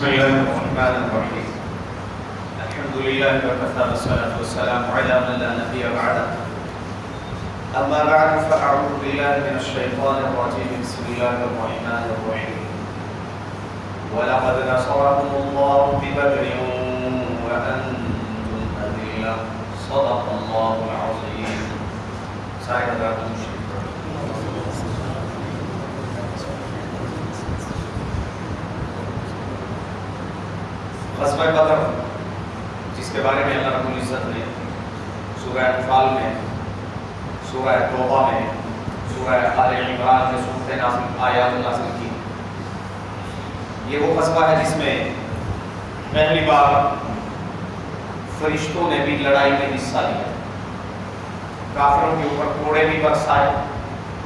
بسم الله الرحمن الرحيم الحمد لله وكفى والصلاة والسلام على من لا نبي بعده أما بعد فأعوذ بالله من الشيطان الرجيم بسم الله الرحمن الرحيم ولقد نصركم الله ببدر وأنتم أذلة صدق الله العظيم سعيد غزوہ بدر جس کے بارے میں اللہ رب العزت نے سورہ انفال میں، سورہ توبہ میں، سورہ آل عمران میں صورتیں نازل آیات نازل کی، یہ وہ غزوہ ہے جس میں پہلی بار فرشتوں نے بھی لڑائی میں حصہ لیا، کافروں کے اوپر کوڑے بھی برسائے،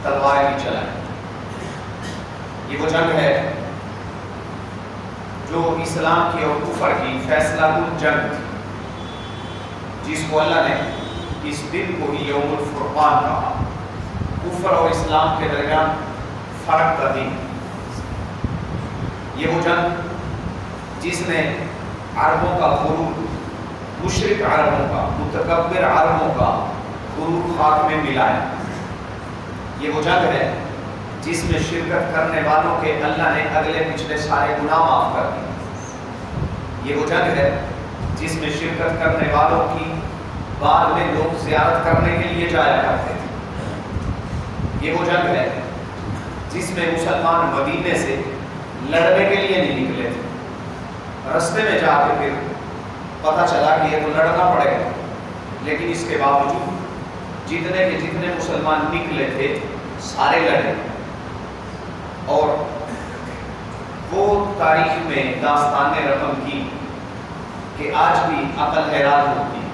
تلواریں بھی چلائیں۔ یہ وہ جنگ ہے جو اسلام کی اور کفر کی فیصلہ کن جنگ تھی، جس کو اللہ نے اس دن کو ہی یوم الفرقان کہا، کفر اور اسلام کے درمیان فرق کا دن۔ یہ وہ جنگ جس نے عربوں کا غرور، مشرک عربوں کا، متکبر عربوں کا غرور خاک میں ملایا۔ یہ وہ جنگ ہے جس میں شرکت کرنے والوں کے اللہ نے اگلے پچھلے سارے گناہ معاف کر دیے۔ یہ وہ جنگ ہے جس میں شرکت کرنے والوں کی بعد میں لوگ زیارت کرنے کے لیے جایا کرتے تھے۔ یہ وہ جنگ ہے جس میں مسلمان مدینے سے لڑنے کے لیے نہیں نکلے تھے، رستے میں جا کے پھر پتہ چلا کہ یہ تو لڑنا پڑے گا، لیکن اس کے باوجود جتنے کے جتنے مسلمان نکلے تھے سارے لڑے، اور وہ تاریخ میں داستان نے رقم کی کہ آج بھی عقل حیران ہوتی ہے۔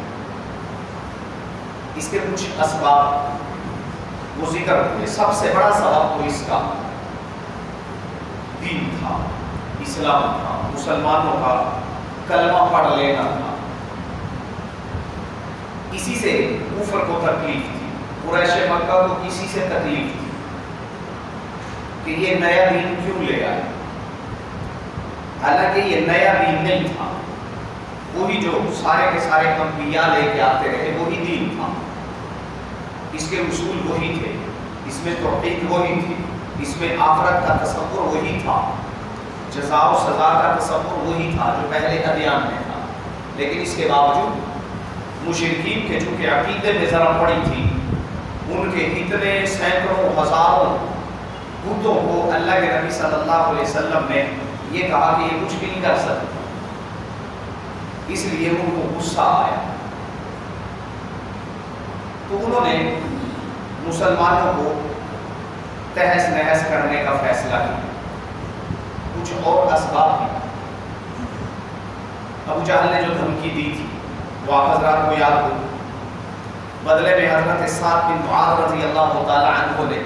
اس کے کچھ اسباب وہ ذکر ہوئے۔ سب سے بڑا سبب تو اس کا دین تھا، اسلام تھا، مسلمانوں کا کلمہ پڑھ لینا تھا۔ اسی سے کفر کو تکلیف تھی، قریش مکہ کو اسی سے تکلیف تھی کہ یہ نیا دین کیوں لے آئے، حالانکہ یہ نیا دین نہیں تھا، وہی جو سارے کے سارے انبیاء لے کے آتے رہے وہی دین تھا، اس کے اصول وہی تھے، اس میں توحید وہی تھی، اس میں آخرت کا تصور وہی تھا، جزا و سزا کا تصور وہی تھا جو پہلے ادیان میں تھا۔ لیکن اس کے باوجود مشرکین کے چونکہ عقیدے میں ذرا پڑی تھی، ان کے اتنے سینکڑوں ہزاروں بتوں کو اللہ کے نبی صلی اللہ علیہ وسلم نے یہ کہا کہ یہ کچھ بھی نہیں کر سکتے، اس لیے ان کو غصہ آیا، تو انہوں نے مسلمانوں کو تہس نہس کرنے کا فیصلہ کیا۔ کچھ اور اسباب بھی، ابو جہل نے جو دھمکی دی تھی وہ آپ حضرات کو یاد ہو، بدلے میں حضرت سعد بن معاذ رضی اللہ تعالی عنہ نے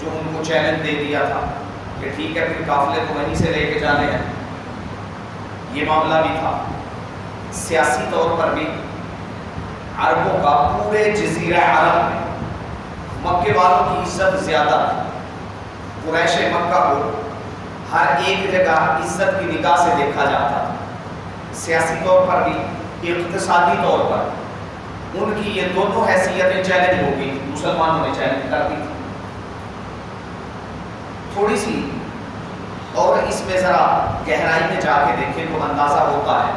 جو ان کو چیلنج دے دیا تھا کہ ٹھیک ہے پھر قافلے کو وہیں سے لے کے جانے ہیں، یہ معاملہ بھی تھا۔ سیاسی طور پر بھی عربوں کا پورے جزیرہ عرب میں مکے والوں کی عزت زیادہ تھی، قریش مکہ کو ہر ایک جگہ عزت کی نگاہ سے دیکھا جاتا تھا، سیاسی طور پر بھی، اقتصادی طور پر ان کی یہ دونوں حیثیتیں چیلنج ہو گئی، مسلمانوں نے چیلنج کر دی تھی۔ تھوڑی سی اور اس میں ذرا گہرائی میں جا کے دیکھیں تو اندازہ ہوتا ہے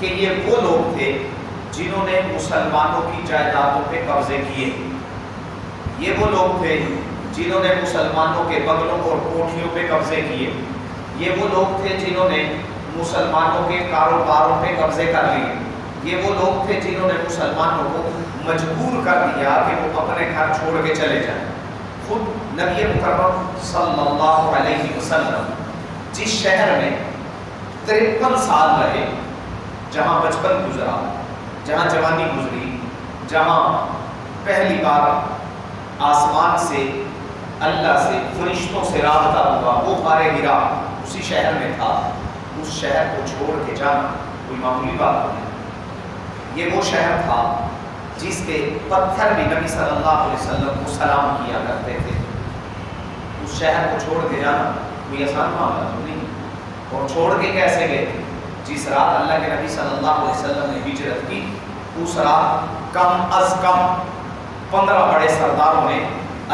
کہ یہ وہ لوگ تھے جنہوں نے مسلمانوں کی جائیدادوں پہ قبضے کیے، یہ وہ لوگ تھے جنہوں نے مسلمانوں کے بنگلوں اور کوٹھیوں پہ قبضے کیے، یہ وہ لوگ تھے جنہوں نے مسلمانوں کے کاروباروں پہ قبضے کر لیے، یہ وہ لوگ تھے جنہوں نے مسلمانوں کو مجبور کر دیا کہ وہ اپنے گھر چھوڑ کے چلے جائیں۔ خود نبی مکرم صلی اللہ علیہ وسلم جس شہر میں 53 سال رہے، جہاں بچپن گزرا، جہاں جوانی گزری، جہاں پہلی بار آسمان سے، اللہ سے، فرشتوں سے رابطہ ہوا، وہ غار حرا اسی شہر میں تھا، اس شہر کو چھوڑ کے جانا کوئی معمولی بات نہیں۔ یہ وہ شہر تھا جس کے پتھر بھی نبی صلی اللہ علیہ وسلم کو سلام کیا کرتے تھے، اس شہر کو چھوڑ کے جانا کوئی آسان معاملہ تو نہیں۔ اور چھوڑ کے کیسے گئے تھے؟ جس رات اللہ کے نبی صلی اللہ علیہ وسلم نے ہجرت کی اس رات کم از کم 15 بڑے سرداروں نے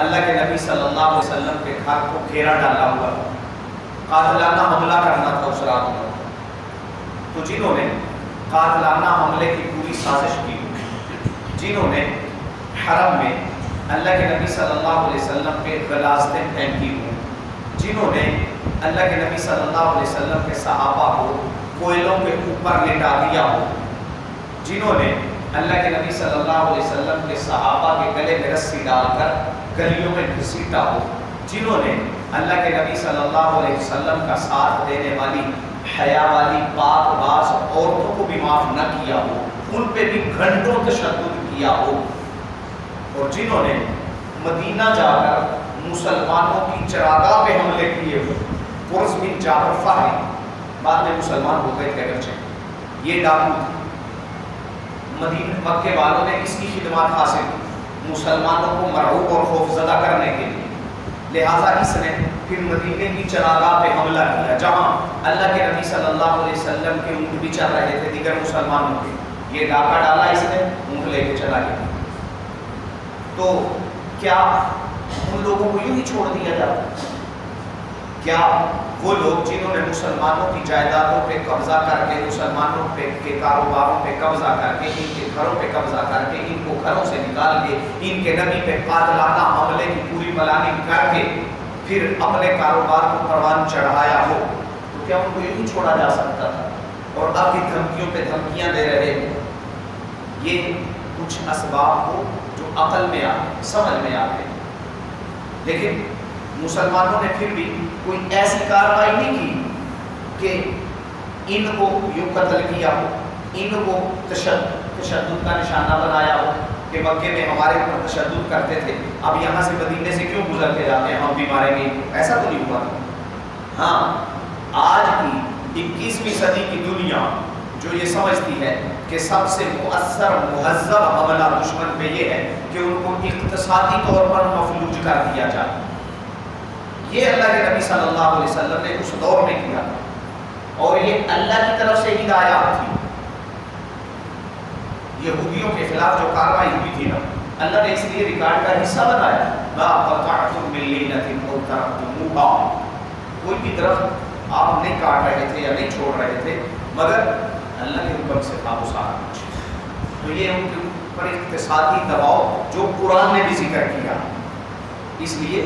اللہ کے نبی صلی اللہ علیہ وسلم کے گھر کو گھیرا ڈالا ہوا تھا، قاتلانہ حملہ کرنا تھا اس رات میں۔ تو جنہوں نے قاتلانہ حملے کی پوری سازش کی، جنہوں نے حرم میں اللہ کے نبی صلی اللہ علیہ وسلم پہ غلاظتیں پھینکی ہوں، جنہوں نے اللہ کے نبی صلی اللہ علیہ وسلم کے صحابہ کو کوئلوں کے اوپر لٹا دیا ہو، جنہوں نے اللہ کے نبی صلی اللہ علیہ وسلم کے صحابہ کے گلے میں رسی ڈال کر گلیوں میں گھسیٹا ہو، جنہوں نے اللہ کے نبی صلی اللہ علیہ وسلم کا ساتھ دینے والی حیا والی پاک باز عورتوں کو بھی معاف نہ کیا ہو، ان پہ بھی گھنٹوں تشدد کیا ہو، اور جنہوں نے مدینہ جا کر مسلمانوں کی چراگاہ پہ حملے کیے ہو، قرظ بن جعفر فہری بعد میں مسلمان ہو گئے تھے اگرچہ، یہ ڈاکو تھے، مدینہ مکے والوں نے اس کی خدمات حاصل کی مسلمانوں کو مرعوب اور خوفزدہ کرنے کے لیے، لہٰذا اس نے پھر مدینے کی چراگاہ پہ حملہ کیا جہاں اللہ کے نبی صلی اللہ علیہ وسلم کے اونٹ بھی چل رہے تھے دیگر مسلمانوں کے، یہ ڈاکہ ڈالا اس نے، اونٹ لے کے چلا گیا۔ تو کیا ان لوگوں کو یوں ہی چھوڑ دیا جاتا؟ کیا وہ لوگ جنہوں نے مسلمانوں کی جائیدادوں پہ قبضہ کر کے، مسلمانوں پہ کے کاروباروں پہ قبضہ کر کے، ان کے گھروں پہ قبضہ کر کے، ان کو گھروں سے نکال کے، ان کے نبی پہ قاتلانہ حملے کی پوری پلاننگ کر کے پھر اپنے کاروبار کو پروان چڑھایا ہو، تو کیا ان کو یوں ہی چھوڑا جا سکتا تھا؟ اور اب کی دھمکیوں پہ دھمکیاں دے رہے ہو۔ یہ کچھ اسباب ہو جو عقل میں آتے، سمجھ میں آتے، لیکن مسلمانوں نے پھر بھی کوئی ایسی کارروائی نہیں کی کہ ان کو یوں قتل کیا ہو، ان کو تشدد کا نشانہ بنایا ہو کہ مکے میں ہمارے اوپر تشدد کرتے تھے، اب یہاں سے مدینے سے کیوں گزر کے جاتے ہیں، ہم بھی ماریں گے، ایسا تو نہیں ہوا تھا۔ ہاں، آج کی 21ویں صدی کی دنیا جو یہ سمجھتی ہے کہ سب سے مؤثر مہذب حملہ دشمن پہ یہ ہے کہ ان کو اقتصادی طور پر مفلوج کر دیا جائے، یہ اللہ کے نبی صلی اللہ علیہ وسلم نے اس دور میں کیا اور یہ اللہ کی طرف سے ہدایات تھی۔ یہودیوں کے خلاف جو کارروائی ہوئی تھی نا، اللہ نے اس لیے ریکارڈ کا حصہ بنایا، ما قطعتم من لینۃ او ترکتموها، کوئی بھی درخت آپ نہیں کاٹ رہے تھے یا نہیں چھوڑ رہے تھے مگر اللہ کے حکم سے تھا وہ سارا کچھ۔ تو یہ ان کے اوپر اقتصادی دباؤ جو قرآن نے بھی ذکر کیا، اس لیے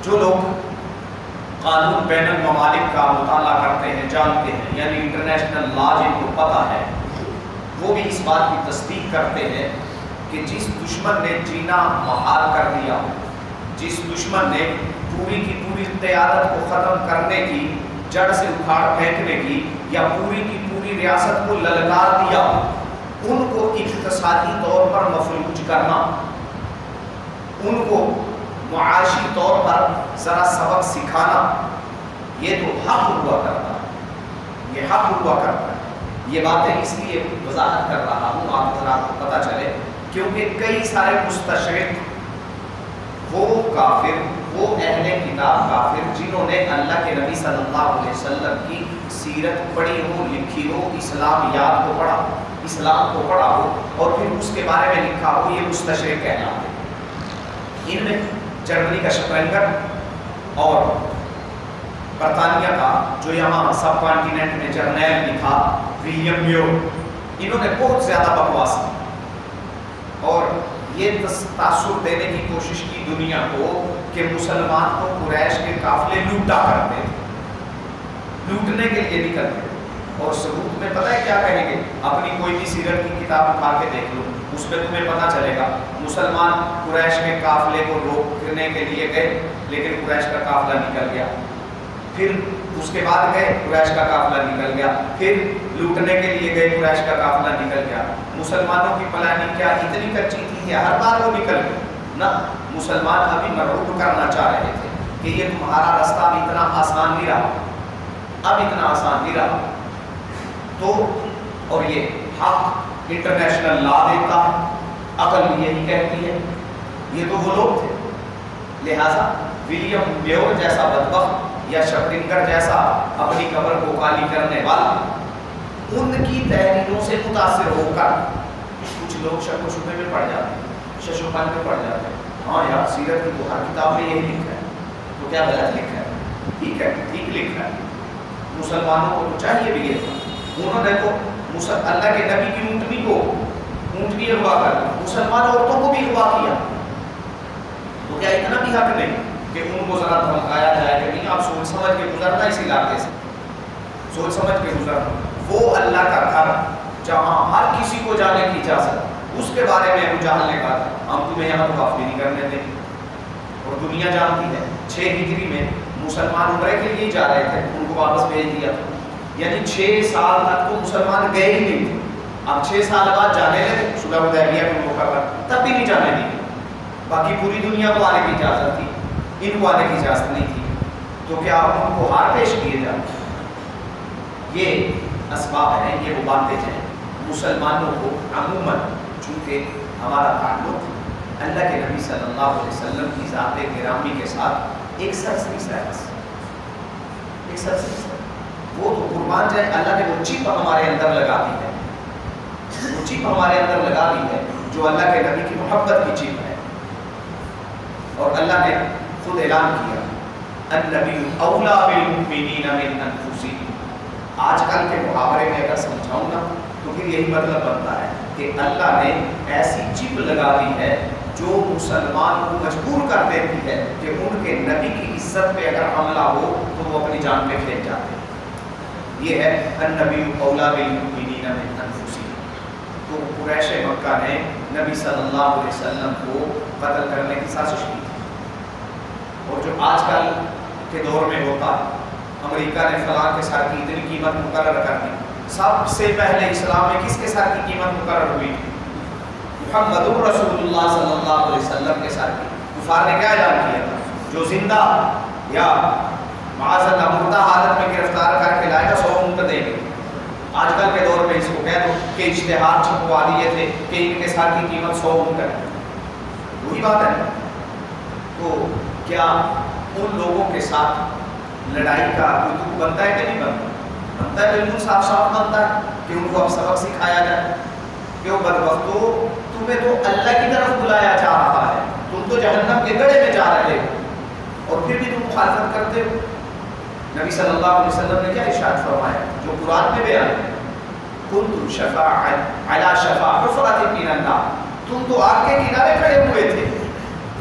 جو لوگ قانون بین الممالک کا مطالعہ کرتے ہیں، جانتے ہیں، یعنی انٹرنیشنل لا جن کو پتہ ہے، وہ بھی اس بات کی تصدیق کرتے ہیں کہ جس دشمن نے جینا محال کر دیا، جس دشمن نے پوری کی پوری قیادت کو ختم کرنے کی، جڑ سے اکھاڑ پھینکنے کی، یا پوری کی پوری ریاست کو للکار دیا، ان کو اقتصادی طور پر مفلوج کرنا، ان کو معاشی طور پر ذرا سبق سکھانا، یہ تو حق ہوا کرتا ہے، یہ حق ہوا کرتا ہے۔ یہ باتیں اس لیے وضاحت کر رہا ہوں آپ حضرات کو پتہ چلے، کیونکہ کئی سارے مستشرق، وہ کافر، وہ اہل کتاب کافر جنہوں نے اللہ کے نبی صلی اللہ علیہ وسلم کی سیرت پڑھی ہو، لکھی ہو، اسلامیات کو پڑھا، اسلام کو پڑھا ہو اور پھر اس کے بارے میں لکھا ہو، یہ مستشرق کہلاتے ہیں۔ ان میں جرمنی کا شپرنگر اور برطانیہ کا جو یہاں سب کانٹیننٹ میں جرنیل بھی تھا ولیم میور، انہوں نے بہت زیادہ بکواس کی اور یہ تاثر دینے کی کوشش کی دنیا کو کہ مسلمان کو قریش کے قافلے لوٹا کرتے تھے، لوٹنے کے لیے نکلتے تھے، اور ثبوت میں پتہ ہے کیا کہیں گے؟ اپنی کوئی بھی سیرت کی کتاب اٹھا کے دیکھ لو، اس میں تمہیں پتہ چلے گا مسلمان قریش کے قافلے کو روکنے کے لیے گئے لیکن قریش کا قافلہ نکل گیا، پھر اس کے بعد گئے قریش کا قافلہ نکل گیا، پھر لوٹنے کے لیے گئے قریش کا قافلہ نکل گیا۔ مسلمانوں کی پلاننگ کیا اتنی کچی تھی کہ ہر بار وہ نکل گئے؟ نہ، مسلمان ابھی مرعوب کرنا چاہ رہے تھے کہ یہ تمہارا راستہ اب اتنا آسان نہیں رہا، اب اتنا آسان نہیں رہا۔ تو اور یہ حق انٹرنیشنل لا دیتا ہے، عقل یہی کہتی ہے، یہ تو وہ لوگ تھے لہٰذا ولیم بیور جیسا بدبخت یا شپرنگر جیسا اپنی قبر کو خالی کرنے والا ان کی تحریروں سے متاثر ہو کر کچھ لوگ شک و شبے میں پڑ جاتے ہیں، شش و پن میں پڑ جاتے ہیں، ہاں یار سیرت کی تو ہر کتاب میں یہی لکھا ہے، تو کیا غلط لکھا ہے؟ ٹھیک ہے، ٹھیک لکھا ہے، مسلمانوں کو تو چاہیے بھی یہ تھا، انہوں نے تو اللہ کے نبی کی اونٹنی اغوا کر دی، مسلمان عورتوں کو بھی اغوا کیا، تو کیا اتنا بھی حق نہیں کہ ان کو ذرا دھمکایا جائے کہ نہیں آپ سوچ سمجھ کے گزرنا اس علاقے سے، سوچ سمجھ کے گزرنا، وہ اللہ کا گھر جہاں ہر کسی کو جانے کی اجازت، اس کے بارے میں ابو جہل نے کہا ہم تمہیں یہاں طواف بھی نہیں کرنے دیں، اور دنیا جانتی ہے 6 ہجری میں مسلمان عمرے کے لیے جا رہے تھے، ان کو واپس بھیج دیا تھا، یعنی 6 سال تک تو مسلمان گئے ہی نہیں تھے، اب 6 سال بعد جانے لگے صلح حدیبیہ کے موقع پر، تب بھی نہیں جانے دی، باقی پوری دنیا کو آنے کی اجازت تھی، ان کو آنے کی اجازت نہیں تھی، تو کیا ان کو ہار پیش کیے جاتے؟ یہ اسباب ہیں، یہ وہ باتیں ہیں مسلمانوں کو عموماً، چونکہ ہمارا تعلق اللہ کے نبی صلی اللہ علیہ وسلم کی ذات گرامی کے ساتھ ایک سرسری سا ہے، ایک سرسری سا، وہ تو قربان جائے اللہ نے وہ چپ ہمارے اندر لگا دی ہے، وہ چپ ہمارے اندر لگا دی ہے جو اللہ کے نبی کی محبت کی چپ ہے، اور اللہ نے خود اعلان کیا النبی اولا بالمؤمنین من انفسہم، آج کل کے محاورے میں اگر سمجھاؤں نا تو پھر یہی مطلب بنتا ہے کہ اللہ نے ایسی چپ لگا دی ہے جو مسلمان کو مجبور کر دیتی ہے کہ ان کے نبی کی عزت پہ اگر حملہ ہو تو وہ اپنی جان پہ کھیل جاتے ہیں، یہ ہے النبی اولا بالمؤمنین من انفسہم، تو قریش مکہ نے نبی صلی اللہ علیہ وسلم کو قتل کرنے کی سازش کی، اور جو آج کل کے دور میں ہوتا ہے امریکہ نے فلاں کے سر کی اتنی قیمت مقرر کر دی، سب سے پہلے اسلام میں کس کے سر کی قیمت مقرر ہوئی؟ محمد رسول اللہ صلی اللہ علیہ وسلم کے سر کی، کفار نے کیا اعلان کیا تھا جو زندہ یا معاذ اللہ مردہ حالت میں گرفتار کر کے لائے گا 100 اونٹ دیں گے، آج کل کے دور میں اس کو کہہ دو کہ اشتہار چھپوا دیے تھے کہ ان کے سر کی قیمت 100 اونٹ ہے، وہی بات ہے، تو کیا ان لوگوں کے ساتھ لڑائی کا کوئی دکھ بنتا ہے کہ نہیں بنتا؟ بنتا ہے، بالکل صاف صاف بنتا ہے کہ ان کو اب سبق سکھایا جائے کہ وہ بدبختو تمہیں تو اللہ کی طرف بلایا جا رہا ہے، تم تو جہنم کے گڑھے میں جا رہے ہو اور پھر بھی تم مخالفت کرتے ہو۔ نبی صلی اللہ علیہ وسلم نے کیا ارشاد فرمایا جو قرآن میں بیان ہے کنتم شفاعا علی شفا حفرۃ من النار، تم تو آگ کے کنارے کھڑے ہوئے تھے،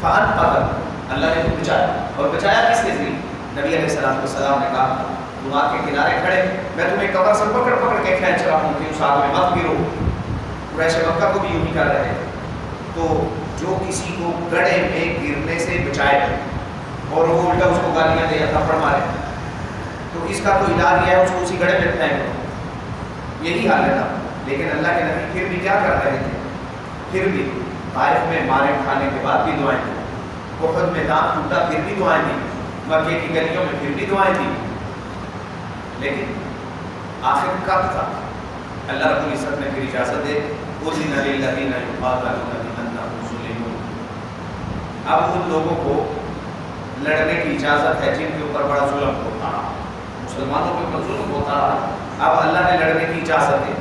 فانقذکم، اللہ نے تم بچایا، اور بچایا کس کے ذریعے؟ نبی علیہ السلام نے کہا تم آگ کے کنارے کھڑے، میں تمہیں قبر سے پکڑ پکڑ کے کھینچ رہا ہوں کہ اس آگ میں مت گرو، قریش مکہ کو بھی یوں ہی کر رہے تھے، تو جو کسی کو گڑھے میں گرنے سے بچائے اور وہ الٹا اس کو گالیاں دے یا تھپڑ مارے تو اس کا تو علاج یہ ہے اس کو اسی گڑھے میں پھینک دو، یہی حال ہے نا، لیکن اللہ کے نبی پھر بھی کیا کر رہے تھے؟ پھر بھی طائف میں مارے کھانے کے بعد بھی دعائیں دی، احد میں دانت ٹوٹا پھر بھی دعائیں دی، مکے کی گلیوں میں پھر بھی دعائیں دی، لیکن آخر کب تک اللہ رب العزت نے پھر اجازت دے اذن للذین یقاتلون بانہم ظلموا، اب ان لوگوں کو لڑنے کی اجازت ہے جن کے اوپر بڑا ظلم ہوتا رہا، مسلمانوں کے اوپر ظلم ہوتا رہا، اب اللہ نے لڑنے کی اجازت دے،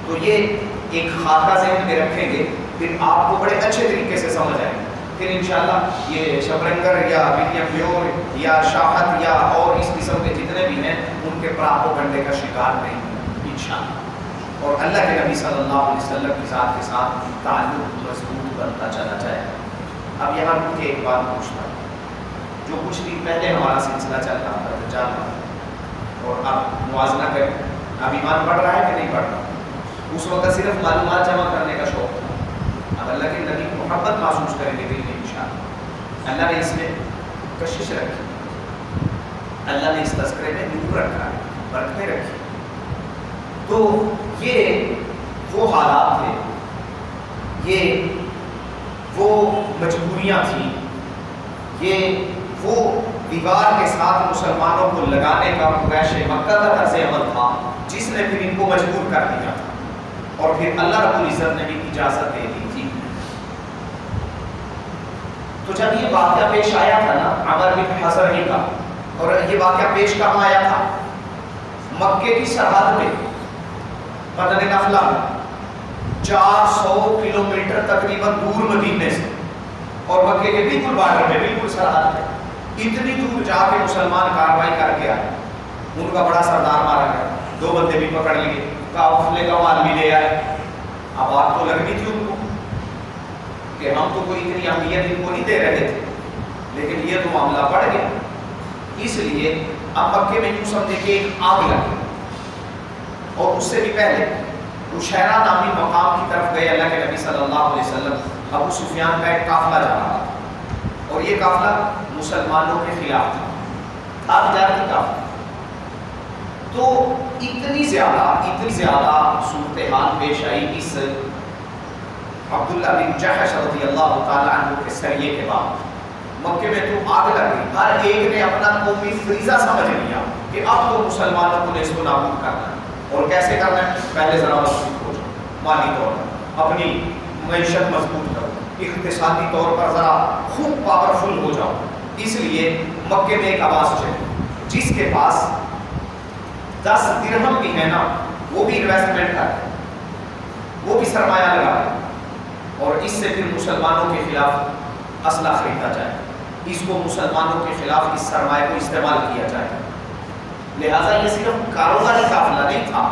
تو یہ ایک خاکہ ذہن میں رکھیں گے پھر آپ کو بڑے اچھے طریقے سے سمجھ آئے گا، پھر انشاءاللہ یہ شبرنگر یا ولیم بیور یا شاہد یا اور اس قسم کے جتنے بھی ہیں ان کے پراپوگنڈے کا شکار نہیں انشاءاللہ، اور اللہ کے نبی صلی اللہ علیہ وسلم کی ذات کے ساتھ تعلق مضبوط بنتا چلا جائے۔ اب یہاں رک کے ایک بات پوچھتا ہوں، جو کچھ دن پہلے ہمارا سلسلہ چل رہا تھا دجال کا، اور اب موازنہ کریں اب ایمان بڑھ رہا ہے کہ نہیں بڑھ رہا؟ اس وقت صرف معلومات جمع کرنے کا شوق تھا، اب اللہ کے نبی کی محبت محسوس کریں گے دل میں انشاءاللہ، اللہ نے اس میں کشش رکھی، اللہ نے اس تذکرے میں نور رکھا ہے، برکتیں رکھی، تو یہ وہ حالات تھے، یہ وہ مجبوریاں تھیں، یہ وہ دیوار کے ساتھ مسلمانوں کو لگانے کا قریش مکہ کا طرز عمل تھا جس نے پھر ان کو مجبور کر دیا تھا، اور پھر اللہ رب العزت نے بھی اجازت دے دی تھی۔ تو جب یہ واقعہ پیش آیا تھا نا عمر بن حضرمی کا، اور یہ واقعہ پیش کہاں آیا تھا؟ مکے کی سرحد پہ بدن نخلا میں 400 کلومیٹر تقریباً دور مدینے سے، اور مکے کے بالکل بارڈر پہ، بالکل سرحد پہ، اتنی دور جا کے مسلمان کارروائی کر کے آئے. ان کا بڑا سردار مارا گیا، 2 بندے بھی پکڑ لیے، قافلے کا مال بھی لے آئے. اب بات تو لگنی تھی ان کو کہ ہم تو کوئی اتنی اہمیت ان کو نہیں دے رہے تھے، لیکن یہ تو معاملہ بڑھ گیا. اس لیے اب مکے میں یوں سمجھے کہ ایک آگ لگی، اور اس سے بھی پہلے عشیرہ نامی مقام کی طرف گئے اللہ کے نبی صلی اللہ علیہ وسلم. ابو سفیان کا ایک قافلہ جا رہا تھا، اور یہ قافلہ مسلمانوں کے خلاف تھا، تجارتی قافلہ. تو اتنی زیادہ صورتحال پیش آئی اس عبداللہ بن جحش رضی اللہ تعالیٰ عنہ کے سریے کے بعد. مکے میں تو آگ لگ گئی، ہر ایک نے اپنا قومی فریضہ سمجھ لیا کہ اب تو مسلمانوں کو نیست و نابود کرنا ہے. اور کیسے کرنا ہے؟ پہلے ذرا مضبوط ہو جاؤ، مالی طور پر اپنی معیشت مضبوط کرو، اقتصادی طور پر ذرا خوب پاورفل ہو جاؤ. اس لیے مکے میں ایک آواز چلی، جس کے پاس 10 درہم بھی ہے نا، وہ بھی انویسٹمنٹ کرے، وہ بھی سرمایہ لگائے، اور اس سے پھر مسلمانوں کے خلاف اسلحہ خریدا جائے، اس کو مسلمانوں کے خلاف اس سرمایہ کو استعمال کیا جائے. لہٰذا یہ صرف کاروباری قافلہ نہیں تھا،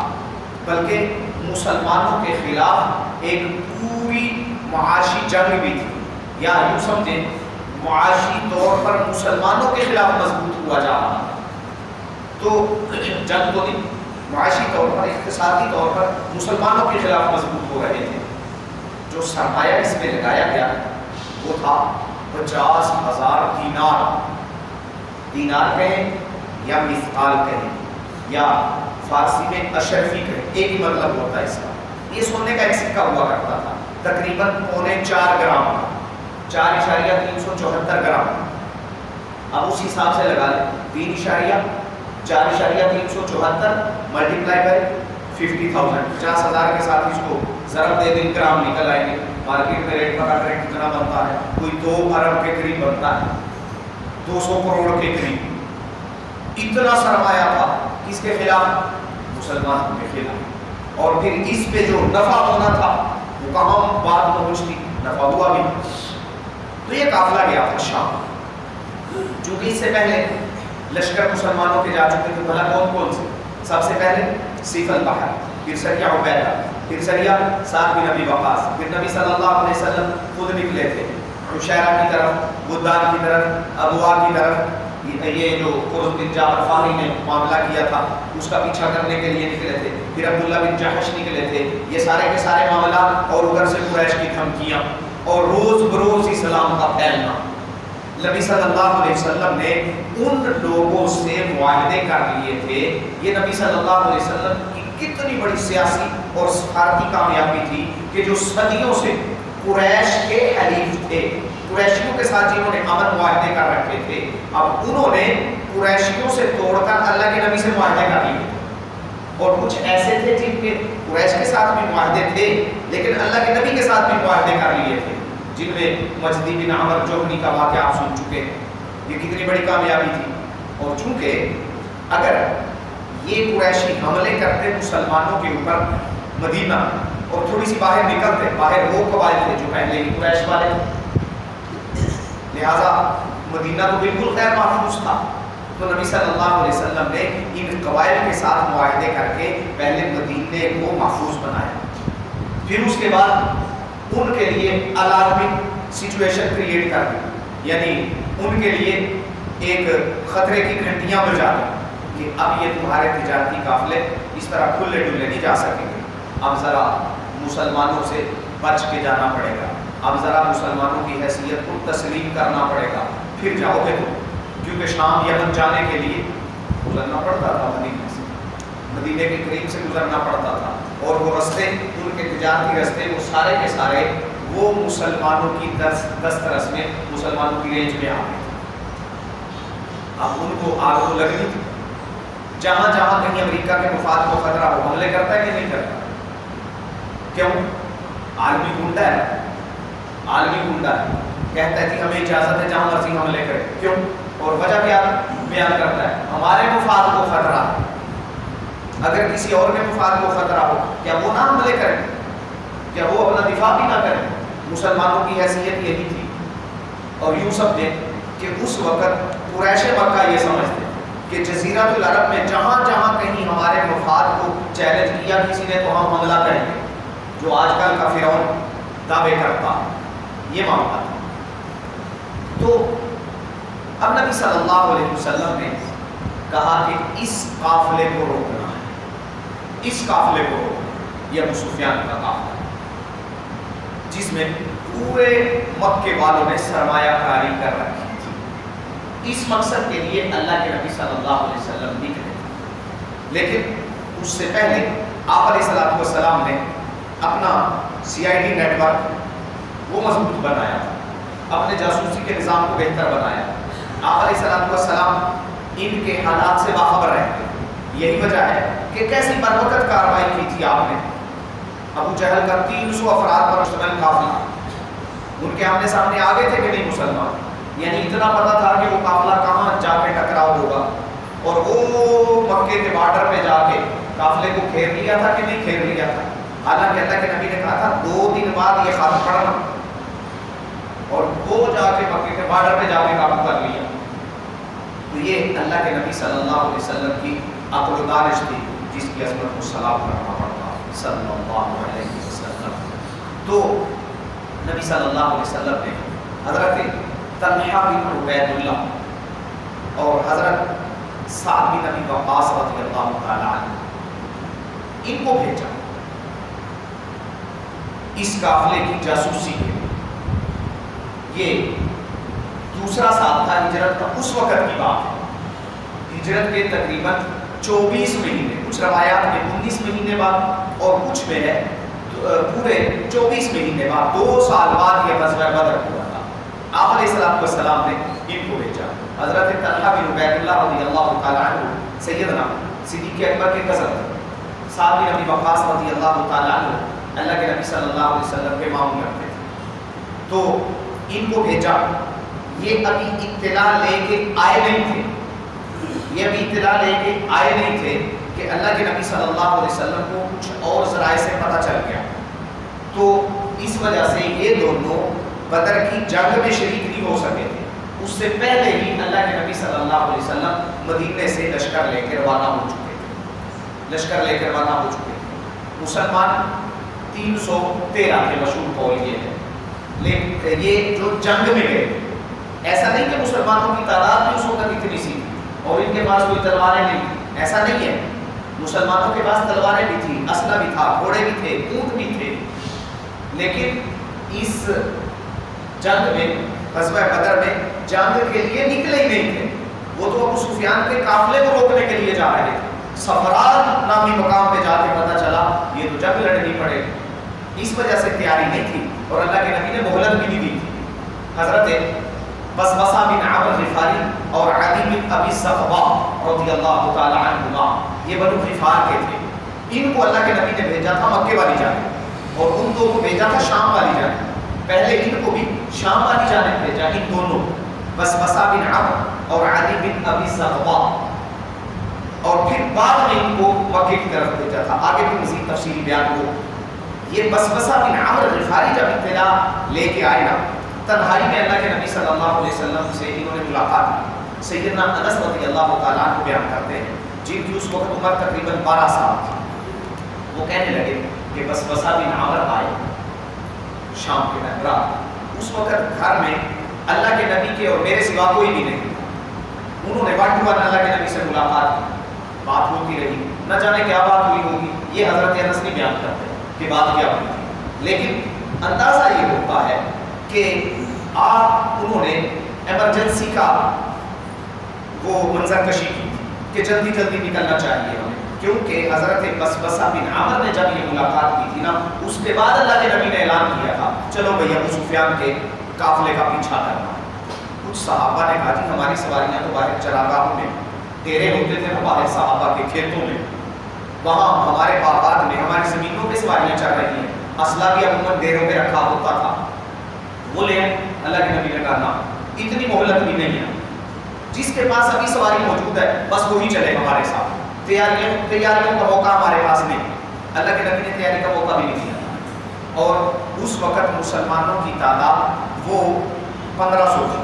بلکہ مسلمانوں کے خلاف ایک پوری معاشی جنگ بھی تھی، یا یوں سمجھیں معاشی طور پر مسلمانوں کے خلاف مضبوط ہوا جا رہا تھا. تو جنگ تو نہیں، معاشی طور پر، اقتصادی طور پر مسلمانوں کے خلاف مضبوط ہو رہے تھے. جو سرمایہ اس میں لگایا گیا وہ تھا 50,000 دینار. دینار کہیں یا مثقال کہیں یا فارسی میں اشرفی کہیں، ایک ہی مطلب ہوتا ہے اس کا. یہ سونے کا ایک سکہ ہوا کرتا تھا، تقریباً 4.25 گرام کا، 4.374 گرام. اب اس حساب سے لگا لیں 4.374 ملٹیپلائی بائی 50,000، 50,000 کے ساتھ اس کو ضرب دے دیں، گرام نکل آئیں گے. مارکیٹ میں ریٹ پکا کریں کتنا بنتا ہے؟ کوئی 2 ارب کے قریب بنتا ہے، 200 کروڑ کے قریب. اتنا سرمایہ تھا کس کے خلاف؟ مسلمانوں کے خلاف. اور پھر اس پہ جو نفع ہونا تھا وہ کہاں بات پہنچتی؟ نفع ہوا بھی. تو یہ قافلہ گیا تھا شام. چونکہ اس سے پہلے لشکر مسلمانوں کے جا چکے تھے، بھلا کون کون سے؟ سب سے پہلے سیف البحر، پھر سریہ عبیدہ، پھر سریہ سعد بن ابی وقاص، پھر نبی صلی اللہ علیہ وسلم خود نکلے تھے عشیرہ کی طرف، غدان کی طرف، ابوا کی طرف. یہ جو قرظ بن جابر فاری نے معاملہ کیا تھا اس کا پیچھا کرنے کے لیے نکلے تھے. پھر عبداللہ بن جحش نکلے تھے. یہ سارے کے سارے معاملات، اور ادھر سے قریش کی دھمکیاں اور روز بروز اسلام کا پھیلنا. نبی صلی اللہ علیہ وسلم نے ان لوگوں سے معاہدے کر لیے تھے. یہ نبی صلی اللہ علیہ وسلم کی کتنی بڑی سیاسی اور سفارتی کامیابی تھی کہ جو صدیوں سے قریش کے حلیف تھے، قریشیوں کے ساتھ جنہوں نے امن معاہدے کر رکھے تھے، اب انہوں نے قریشیوں سے توڑ کر اللہ کے نبی سے معاہدے کر لیے. اور کچھ ایسے تھے جن کے قریش کے ساتھ بھی معاہدے تھے لیکن اللہ کے نبی کے ساتھ بھی معاہدے کر لیے تھے، جن میں مجدی بن عمر جوہنی کا واقعہ آپ سن چکے ہیں. یہ کتنی بڑی کامیابی تھی. اور چونکہ اگر یہ قریشی حملے کرتے مسلمانوں کے اوپر مدینہ اور تھوڑی سی باہر نکلتے، باہر وہ قبائل تھے جو پہلے ہی قریش والے تھے، لہذا مدینہ تو بالکل غیر محفوظ تھا. تو نبی صلی اللہ علیہ وسلم نے ان قبائل کے ساتھ معاہدے کر کے پہلے مدینے کو محفوظ بنایا. پھر اس کے بعد ان کے لیے الارمنگ سچویشن کریٹ کر دی، یعنی ان کے لیے ایک خطرے کی گھنٹیاں بجا دی کہ اب یہ تمہارے تجارتی قافلے اس طرح کھلے ڈلے نہیں جا سکیں گے. اب ذرا مسلمانوں سے بچ کے جانا پڑے گا، اب ذرا مسلمانوں کی حیثیت کو تسلیم کرنا پڑے گا. پھر جاؤ گے تو، کیونکہ شام یمن جانے کے لیے گزرنا پڑتا تھا، مدینے سے، مدینے کے قریب سے گزرنا پڑتا تھا، اور وہ رستے ان کے تجارتی رستے وہ سارے کے سارے وہ مسلمانوں کی دسترس میں، مسلمانوں کی رینج میں آ گئے. اب ان کو آگ تو لگنی تھی. جہاں جہاں کہیں امریکہ کے مفاد کو خطرہ ہو حملے کرتا ہے کہ نہیں کرتا؟ کیوں؟ عالمی گنڈا ہے، عالمی گنڈا ہے. کہتا ہے جی ہمیں اجازت ہے جہاں مرضی حملے کریں. کیوں؟ اور وجہ کیا بیان کرتا ہے؟ ہمارے مفاد کو خطرہ ہے. اگر کسی اور کے مفاد کو خطرہ ہو کیا وہ نہ حملے کریں؟ کیا وہ اپنا دفاع بھی نہ کریں؟ مسلمانوں کی حیثیت یہی تھی. اور یوں سمجھیں کہ اس وقت قریش مکہ یہ سمجھتے کہ جزیرۃ العرب میں جہاں جہاں کہیں ہمارے مفاد کو چیلنج کیا کسی نے تو ہم حملہ کریں گے، جو آج کل کا فرعون دعوے کرتا یہ معاملہ تھا. تو اب نبی صلی اللہ علیہ وسلم نے کہا کہ اس قافلے کو روکنا ہے، اس قافلے کو روکنا. یہ ابو سفیان کا قافلہ جس میں پورے مکے والوں نے سرمایہ کاری کر رکھی تھی. اس مقصد کے لیے اللہ کے نبی صلی اللہ علیہ وسلم نکلے. لیکن اس سے پہلے آپ علیہ الصلوۃ والسلام نے اپنا CID نیٹ ورک وہ مضبوط بنایا، اپنے جاسوسی کے نظام کو بہتر بنایا. آپ علیہ الصلوۃ والسلام ان کے حالات سے باخبر رہتے. یہی وجہ ہے کہ کیسی بروقت کارروائی کی تھی آپ نے. ابو جہل کا 300 افراد پر مشتمل قافلہ، ان کے آمنے سامنے آگے تھے کہ نہیں مسلمان؟ یعنی اتنا پتا تھا کہ وہ قافلہ کہاں جا کے ٹکراؤ ہوگا، اور وہ مکے کے بارڈر پہ جا کے قافلے کو گھیر لیا تھا کہ نہیں گھیر لیا تھا. حالانکہ اللہ کے نبی نے کہا تھا 2 دن بعد یہ خط پڑھنا، اور وہ جا کے مکے کے بارڈر پہ جا کے قابو کر لیا. تو یہ اللہ کے نبی صلی اللہ علیہ وسلم کی عقل و دانش تھی جس کی عظمت کو سلام کرنا پڑتا صلی اللہ علیہ وسلم. تو نبی صلی اللہ علیہ وسلم نے حضرت طلحہ بن عبید اللہ اور حضرت سعد بن ابی وقاص رضی اللہ تعالی عنہ ان کو بھیجا اس قافلے کی جاسوسی کے. یہ دوسرا سال تھا ہجرت کا. اس وقت کی بات ہے، ہجرت کے تقریباً 24 مہینے، کچھ روایات میں 19 مہینے بعد اور کچھ میں ہے پورے 24 مہینے بعد، 2 سال بعد یہ غزوہ بدر ہوا تھا. آپ علیہ الصلوۃ والسلام نے ان کو بھیجا. حضرت طلحہ بن عبید اللہ رضی اللہ تعالی عنہ سیدنا صدیق اکبر کے کزن تھے. سعد بن ابی وقاص رضی اللہ تعالی عنہ اللہ کے نبی صلی اللہ علیہ وسلم کے ماموں لگتے تھے. تو ان کو بھیجا. یہ ابھی اطلاع لے کے آئے نہیں تھے، یہ ابھی اطلاع لے کے آئے نہیں تھے کہ اللہ کے نبی صلی اللہ علیہ وسلم کو کچھ اور ذرائع سے پتہ چل گیا. تو اس وجہ سے یہ دونوں بدر کی جنگ میں شریک نہیں ہو سکے تھے. اس سے پہلے ہی اللہ کے نبی صلی اللہ علیہ وسلم مدینے سے لشکر لے کے روانہ ہو چکے تھے، لشکر لے کے روانہ ہو چکے تھے. مسلمان 313 کے مشہور قول یہ ہے. لیکن یہ جو جنگ میں گئے، ایسا نہیں کہ مسلمانوں کی تعداد بھی اس وقت اتنی سی اور ان کے پاس کوئی تلواریں نہیں تھیں، ایسا نہیں ہے. مسلمانوں کے پاس تلواریں بھی تھیں، اسلحہ بھی تھا، گھوڑے بھی تھے، اونٹ بھی تھے. لیکن اس جنگ میں، غزوہ بدر میں جنگ کے لیے نکلے ہی نہیں تھے. وہ تو ابو سفیان کے قافلے کو روکنے کے لیے جا رہے تھے. صفرات نامی مقام پہ جا کے پتہ چلا یہ تو جنگ لڑنی پڑے. اس وجہ سے تیاری نہیں تھی اور اللہ کے نبی نے مہلت بھی نہیں دی تھی. حضرت بسبسہ بن عامر غفاری اور عدی بن ابی صفوہ رضی اللہ تعالی عنہما یہ بنو غفار کے تھے. ان کو اللہ کے نبی نے بھیجا تھا مکے والی جانب اور ان دو کو بھیجا تھا شام والی جانب. پہلے ان کو بھی شام والی جانب بھیجا، ان دونوں بسبسہ بن عامر اور عدی بن ابی صفوہ، اور پھر بعد میں ان کو مکے کی طرف بھیجا تھا. آگے بھی مزید تفصیلی بیان ہو. یہ بسبسہ بن عامر غفاری جب اطلاع لے کے آئے نا، تنہائی میں اللہ کے نبی صلی اللہ علیہ وسلم سے انہوں نے ملاقات کی. سیدنا انس رضی اللہ تعالیٰ عنہ بیان کرتے ہیں جن کی اس وقت عمر تقریباً 12 سال تھی. وہ کہنے لگے کہ بسبسہ بن عامر آئے شام کے ٹائم رات. اس وقت گھر میں اللہ کے نبی کے اور میرے سوا کوئی بھی نہیں تھا. انہوں نے ون ٹو ون اللہ کے نبی سے ملاقات کی. بات ہوتی رہی، نہ جانے کیا بات ہوئی ہوگی، یہ حضرت انس نہیں بیان کرتے کہ بات کیا ہوئی تھی. لیکن اندازہ یہ ہوتا ہے کہ انہوں نے ایمرجنسی کا وہ منظر کشی کی کہ جلدی جلدی نکلنا چاہیے ہمیں، کیونکہ حضرت بسبسہ بن عامر نے جب یہ ملاقات کی تھی نا، اس کے بعد اللہ کے نبی نے اعلان کیا تھا چلو بھئی ابو سفیان کے قافلے کا پیچھا کرنا. کچھ صحابہ نے کہا جی ہماری سواریاں تو باہر چراگاہوں میں ڈیرے ہوتے تھے نا، باہر صحابہ کے کھیتوں میں، وہاں ہمارے باغات میں ہماری زمینوں پہ سواریاں چل رہی ہیں، اسلحہ بھی عموماً ڈیروں پہ رکھا ہوتا تھا، وہ لے آئے. اللہ کے نبی نے کہا نا اتنی مہلت بھی نہیں ہے، جس کے پاس ابھی سواری موجود ہے بس وہی چلے ہمارے ساتھ، تیاریوں کا موقع ہمارے پاس نہیں۔ اللہ کے نبی نے تیاری کا موقع بھی نہیں دیا، اور اس وقت مسلمانوں کی تعداد وہ 1500 تھی،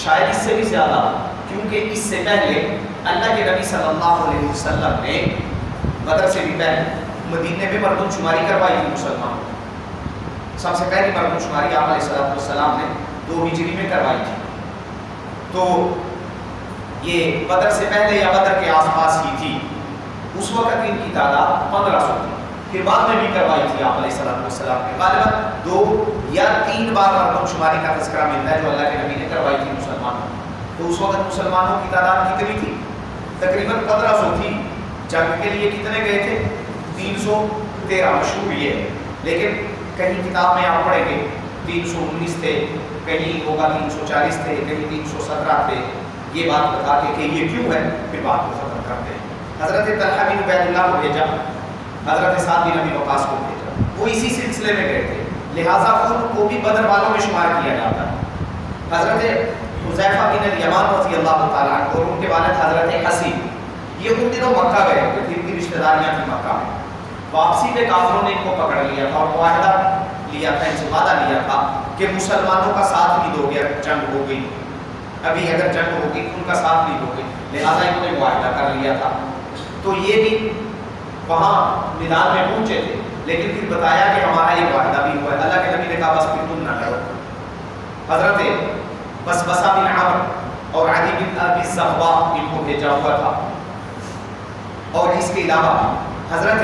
شاید اس سے بھی زیادہ، کیونکہ اس سے پہلے اللہ کے نبی صلی اللہ علیہ وسلم نے بدر سے بھی پہلے مدینے میں مردم شماری کروائی تھی مسلمانوں، سب سے پہلی مردم شماری آپ علیہ السلام نے 2 ہجری میں کروائی تھی، تو یہ بدر سے پہلے یا بدر کے آس پاس ہی تھی، اس وقت ان کی تعداد 1500 تھی، پھر بعد میں بھی کروائی تھی آپ علیہ السلام نے، غالباً 2 یا 3 بار مردم شماری کا تذکرہ ملتا ہے جو اللہ کے نبی نے کروائی تھی مسلمانوں، تو اس وقت مسلمانوں کی تعداد کتنی تھی؟ تقریباً 1500 تھی۔ جنگ کے لیے کتنے گئے تھے؟ 313، مشہور یہ ہے، لیکن کہیں کتاب میں آپ پڑھیں گے 319 تھے، کہیں ہوگا 340 تھے، کہیں 317 تھے، یہ بات بتا کے کہ یہ کیوں ہے پھر بات کو ختم کرتے ہیں۔ حضرت طلحہ بن عبید اللہ کو بھیجا، حضرت سعد بن ابی وقاص کو بھیجا، وہ اسی سلسلے میں گئے تھے، لہٰذا ان کو بھی بدر والوں میں شمار کیا جاتا ہے۔ حضرت حذیفہ بن الیمان رضی اللہ تعالیٰ عنہ اور ان کے والد حضرت حسین، یہ ان دنوں مکہ گئے ہوئے تھے، ان کی رشتہ داریاں تھیں مکہ میں، واپسی پہ کافروں نے ان کو پکڑ لیا تھا اور معاہدہ لیا تھا، ان سے وعدہ لیا تھا کہ مسلمانوں کا ساتھ نہیں دو گے، جنگ ہو گئی ابھی اگر جنگ ہو گئی ان کا ساتھ نہیں دو گے، لہٰذا انہوں نے معاہدہ کر لیا تھا۔ تو یہ بھی وہاں میدان میں پہنچے تھے، لیکن پھر بتایا کہ ہمارا یہ معاہدہ بھی ہوا ہے، اللہ کے نبی نے کہا بس پھر تم نہ ڈرو۔ حضرت بسبسہ بن عمرو اور عدی بن ابی زغوا ان کو بھیجا ہوا تھا، اور اس کے علاوہ حضرت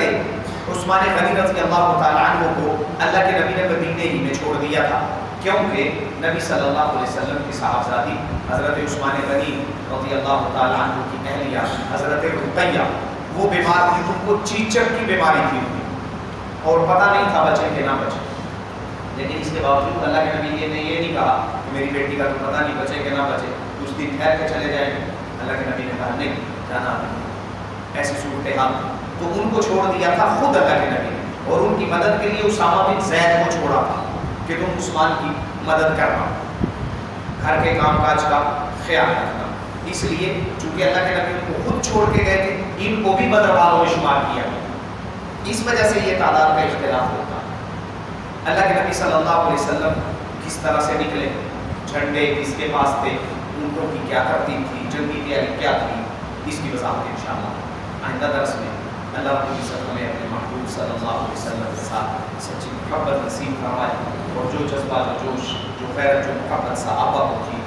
عثمان غنی رضی اللہ تعالیٰ عنہ کو اللہ کے نبی نے مدینے ہی میں چھوڑ دیا تھا، کیونکہ نبی صلی اللہ علیہ وسلم کی صاحبزادی حضرت عثمان غنی رضی اللہ تعالیٰ عنہ کی اہلیہ حضرت رقیہ وہ بیمار تھی، ان کو چیچک کی بیماری تھی اور پتہ نہیں تھا بچے کہ نہ بچے، لیکن اس کے باوجود اللہ کے نبی نے یہ نہیں کہا کہ میری بیٹی کا تو پتہ نہیں بچے کہ نہ بچے، کچھ دن ٹھہر کے چلے جائیں گے۔ اللہ کے نبی نے کہا نہیں جانا، ایسی صورتحال تو ان کو چھوڑ دیا تھا خود اللہ کے نبی نے، اور ان کی مدد کے لیے اسامہ بن زید کو چھوڑا تھا کہ تم عثمان کی مدد کرنا، گھر کے کام کاج کا خیال رکھنا، اس لیے چونکہ اللہ کے نبی ان کو خود چھوڑ کے گئے تھے، ان کو بھی بدر والوں میں شمار کیا گیا، اس وجہ سے یہ تعداد کا اختلاف ہوتا ہے۔ اللہ کے نبی صلی اللہ علیہ وسلم کس طرح سے نکلے، جھنڈے کس کے پاس تھے، اونٹوں کی کیا ترتیب تھی، جنگی تیاری کیا تھی، اس کی وضاحت انشاءاللہ آئندہ درس میں اللہ رب العزت ہمیں اپنے محبوب صلی اللہ علیہ وسلم کے ساتھ سچی محبت نصیب فرمائے، اور جو جذبہ، جو جوش، جو غیرت، جو محبت صحابہ کو تھی